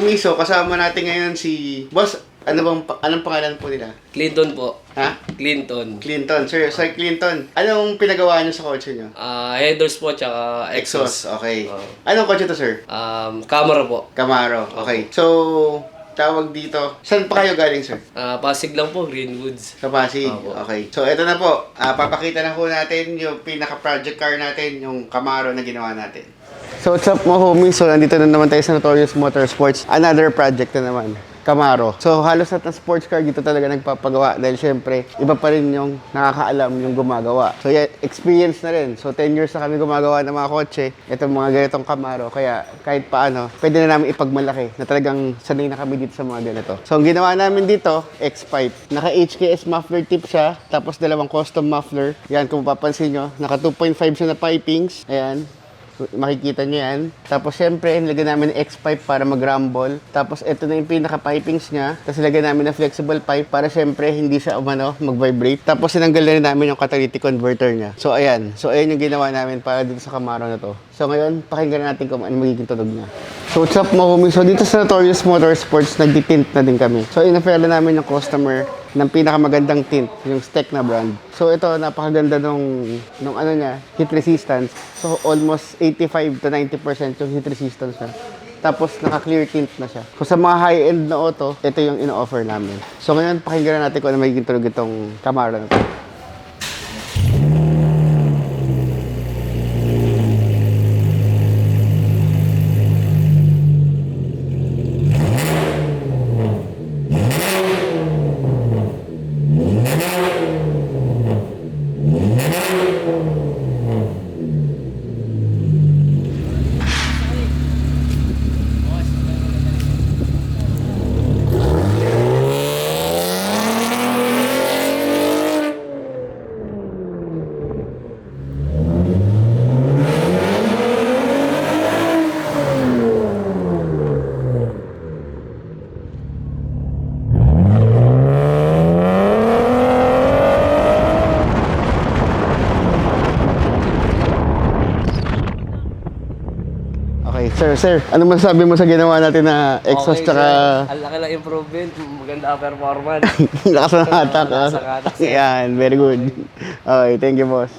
homies, so kasama natin ngayon si Boss. Anong pangalan po nila? Clinton po. Ha? Clinton. Clinton. Sir Clinton, anong pinagawa niyo sa kotse niyo? Headers po, tsaka Exhaust. Okay. Oh. Anong kotse to, sir? Camera po. Camaro. Okay. So, tawag dito. Saan pa kayo galing, sir? Pasig lang po, Greenwoods. Sa Pasig. Opo. Okay. So, ito na po. Papakita na po natin yung pinaka-project car natin, yung Camaro na ginawa natin. So, what's up mga homies? So, nandito na naman tayo sa Notorious Motorsports. Another project na naman. Camaro. So, halos lahat ng sports car dito talaga nagpapagawa dahil syempre, iba pa rin yung nakakaalam yung gumagawa. So, yeah, experience na rin. So, 10 years na kami gumagawa ng mga kotse. Itong mga ganitong Camaro. Kaya, kahit paano, pwede na namin ipagmalaki na talagang sanay na kami dito sa mga ganito. So, ang ginawa namin dito, X-Pipe. Naka-HKS muffler tip siya. Tapos, dalawang custom muffler. Yan, kung mapapansin nyo. Naka 2.5 siya na pipings. Ayan. Makikita nyo yan. Tapos, syempre, nilagyan namin ng X-pipe para mag-rumble. Tapos, ito na yung pinaka-pipings niya. Tapos, nilagyan namin ng flexible pipe para, syempre, hindi siya mag-vibrate. Tapos, sinanggal na rin namin yung catalytic converter niya. So, ayan. So, ayan yung ginawa namin para dito sa Camaro na to. So, ngayon, pakinggan natin kung ano magiging tunog niya. So, what's up mga homies? So, dito sa Notorious Motorsports, nagtitint na din kami. So, in-offer na namin yung customer ng pinakamagandang tint, yung Steck na brand. So, ito, napakaganda nung ano niya, heat resistance. So, almost 85 to 90% yung heat resistance niya. Tapos, naka-clear tint na siya. So, sa mga high-end na auto, ito yung in-offer namin. So, ngayon, pakinggan na natin kung ano magiging tunog itong Camaro na to. Okay, sir, ano masasabi mo sa ginawa natin na exhaust tsaka... Ang laki ng improvement. Maganda ang performance. Lakas ng hatak, ha? Lakas ng hatak, sir. Yan, very good. Okay, thank you, boss.